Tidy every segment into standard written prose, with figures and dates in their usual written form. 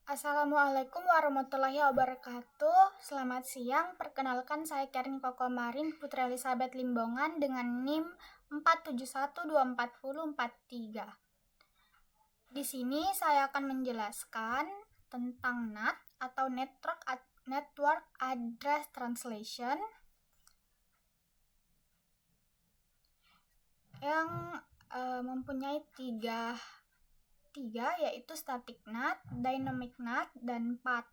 Assalamualaikum warahmatullahi wabarakatuh. Selamat siang. Perkenalkan, saya Karin Kokomarin Putri Elizabeth Limbongan dengan NIM 471244043. Di sini saya akan menjelaskan tentang NAT atau Network Address Translation yang mempunyai tiga, yaitu static NAT, dynamic NAT, dan path.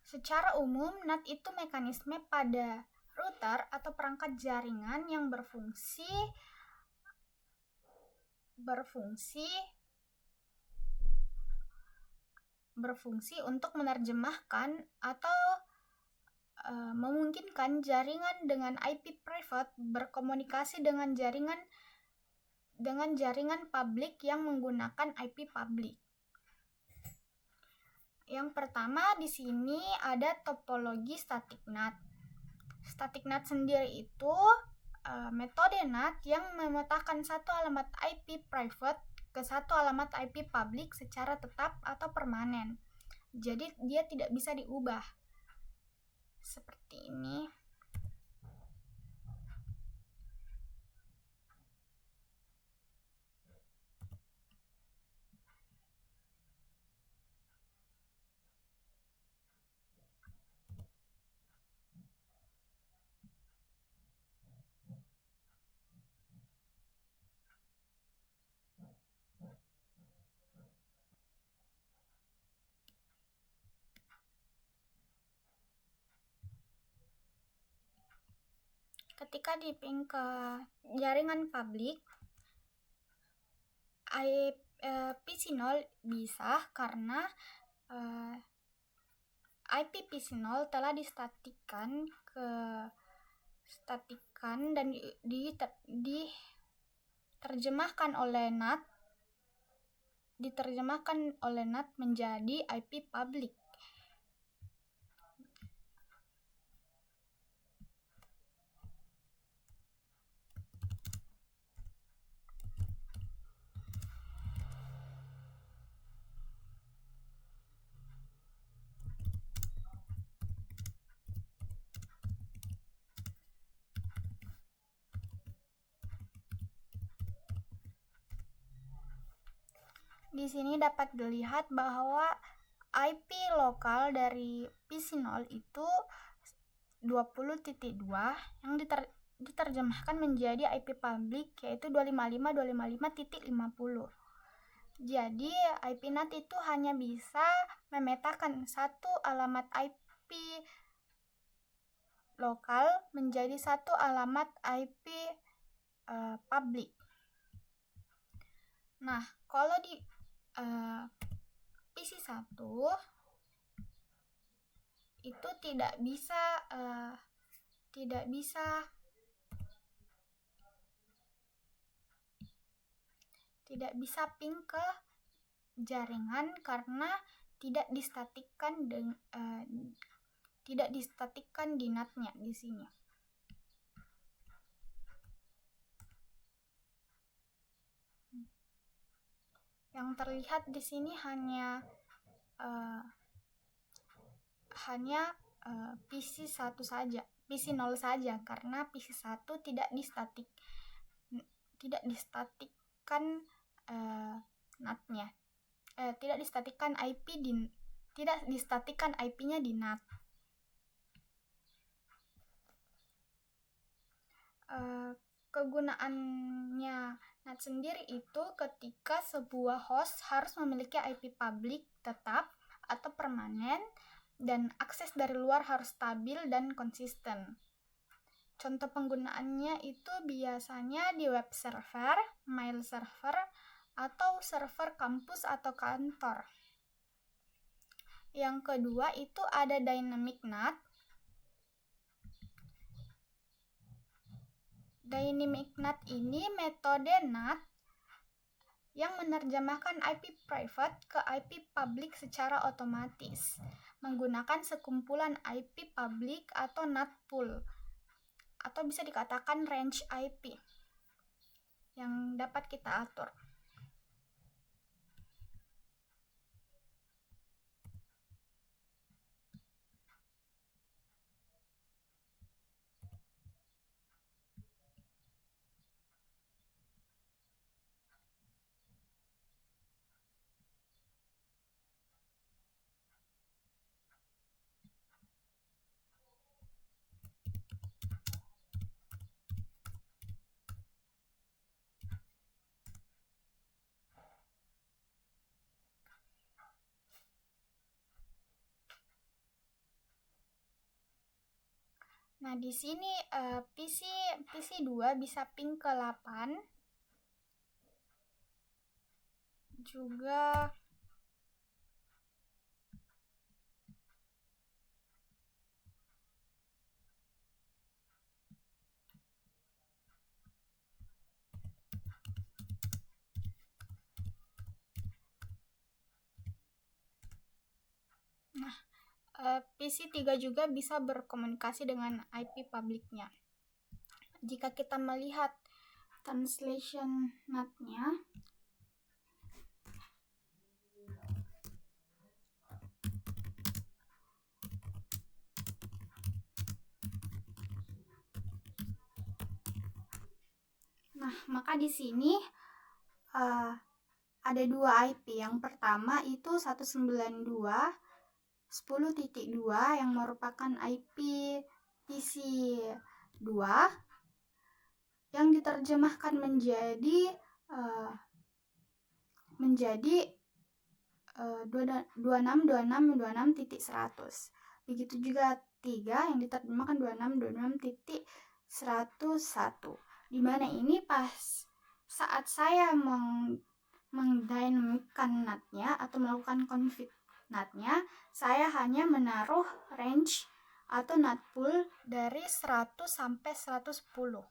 Secara umum, NAT itu mekanisme pada router atau perangkat jaringan yang berfungsi untuk menerjemahkan atau memungkinkan jaringan dengan IP private berkomunikasi dengan jaringan publik yang menggunakan IP publik. Yang pertama di sini ada topologi static NAT. Static NAT sendiri itu metode NAT yang memetakan satu alamat IP private ke satu alamat IP publik secara tetap atau permanen. Jadi dia tidak bisa diubah. Seperti ini. Ketika di-ping ke jaringan publik, PC0 bisa karena IP PC0 telah diterjemahkan oleh NAT menjadi IP publik. Di sini dapat dilihat bahwa IP lokal dari PC0 itu 20.2 yang diterjemahkan menjadi IP publik yaitu 255.255.50. Jadi IP NAT itu hanya bisa memetakan satu alamat IP lokal menjadi satu alamat IP publik. Nah, kalau di PC1 itu tidak bisa ping ke jaringan karena tidak distatikkan di NAT-nya di sini. Yang terlihat di sini hanya PC1 saja, PC0 saja karena PC1 tidak distatikkan NAT-nya. Tidak distatikkan IP-nya di NAT. Kegunaannya NAT sendiri itu ketika sebuah host harus memiliki IP publik tetap atau permanen dan akses dari luar harus stabil dan konsisten. Contoh penggunaannya itu biasanya di web server, mail server, atau server kampus atau kantor. Yang kedua itu ada dynamic NAT. Dynamic NAT ini metode NAT yang menerjemahkan IP private ke IP publik secara otomatis menggunakan sekumpulan IP publik atau NAT pool atau bisa dikatakan range IP yang dapat kita atur. Nah, di sini PC2 bisa ping ke 8. Juga PC3 juga bisa berkomunikasi dengan IP publiknya. Jika kita melihat translation NAT-nya, nah, maka di sini ada dua IP. Yang pertama itu 192.10.2 yang merupakan IP PC2 yang diterjemahkan menjadi 26.26.26.100. Begitu juga 3 yang diterjemahkan 26.26.101. Di mana ini pas saat saya mengdynamickan NAT-nya atau melakukan config NAT-nya, saya hanya menaruh range atau NAT pool dari 100 sampai 110.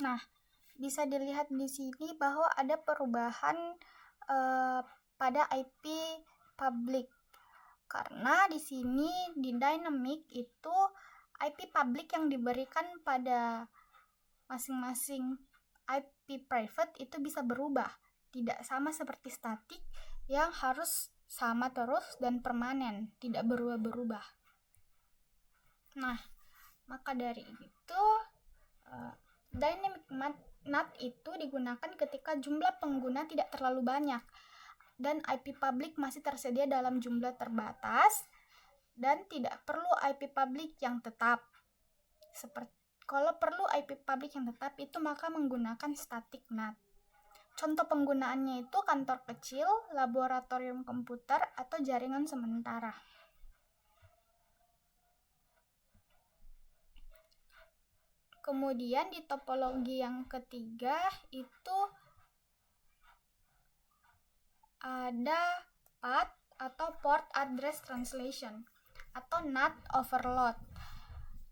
Nah, bisa dilihat di sini bahwa ada perubahan pada IP public. Karena di sini di dynamic itu IP public yang diberikan pada masing-masing IP private itu bisa berubah. Tidak sama seperti static yang harus sama terus dan permanen, tidak berubah-berubah. Nah, maka dari itu dynamic NAT itu digunakan ketika jumlah pengguna tidak terlalu banyak dan IP public masih tersedia dalam jumlah terbatas dan tidak perlu IP public yang tetap. Kalau perlu IP public yang tetap itu maka menggunakan static NAT. Contoh penggunaannya itu kantor kecil, laboratorium komputer, atau jaringan sementara. Kemudian di topologi yang ketiga itu ada path atau port address translation atau NAT overload.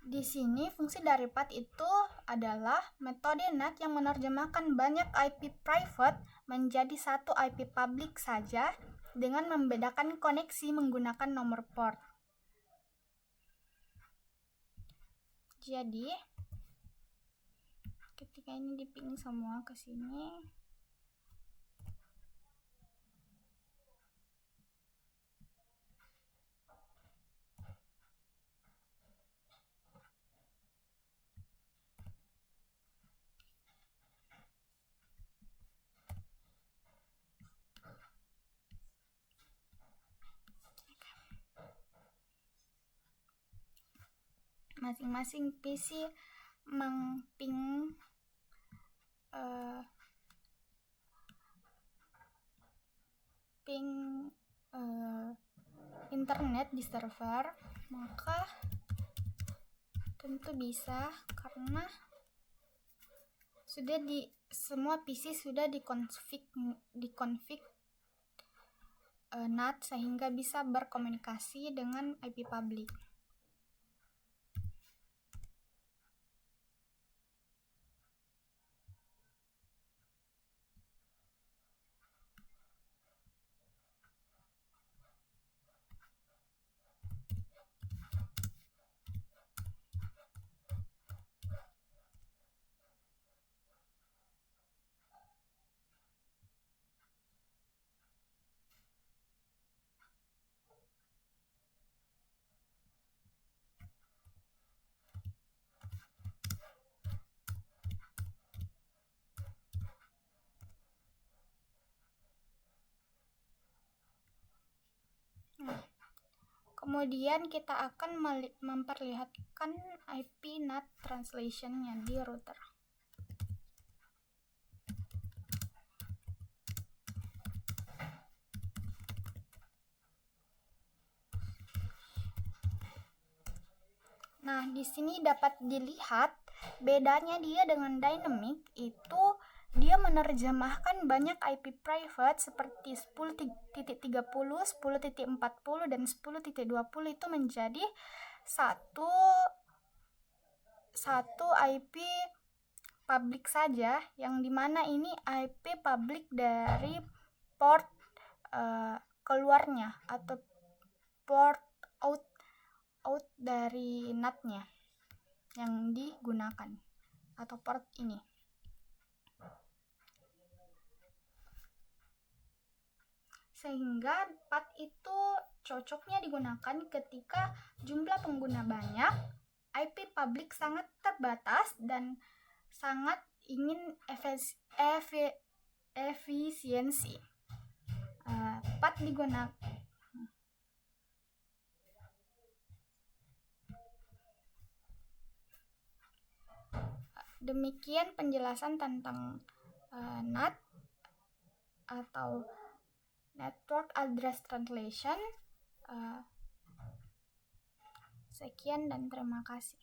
Di sini fungsi dari path itu adalah metode NAT yang menerjemahkan banyak IP private menjadi satu IP public saja dengan membedakan koneksi menggunakan nomor port. Jadi ketika ini diping semua ke sini, masing-masing PC mengping internet di server, maka tentu bisa karena sudah semua PC sudah dikonfig NAT sehingga bisa berkomunikasi dengan IP public. Kemudian kita akan memperlihatkan IP NAT translation-nya di router. Nah, di sini dapat dilihat bedanya dia dengan dynamic itu dia menerjemahkan banyak IP private seperti 10.30, 10.40, dan 10.20 itu menjadi satu IP public saja, yang dimana ini IP public dari port keluarnya atau port out dari NAT-nya yang digunakan atau port ini. Sehingga PAT itu cocoknya digunakan ketika jumlah pengguna banyak, IP public sangat terbatas, dan sangat ingin efisiensi. PAT digunakan. Demikian penjelasan tentang NAT atau Network Address Translation. Sekian dan terima kasih.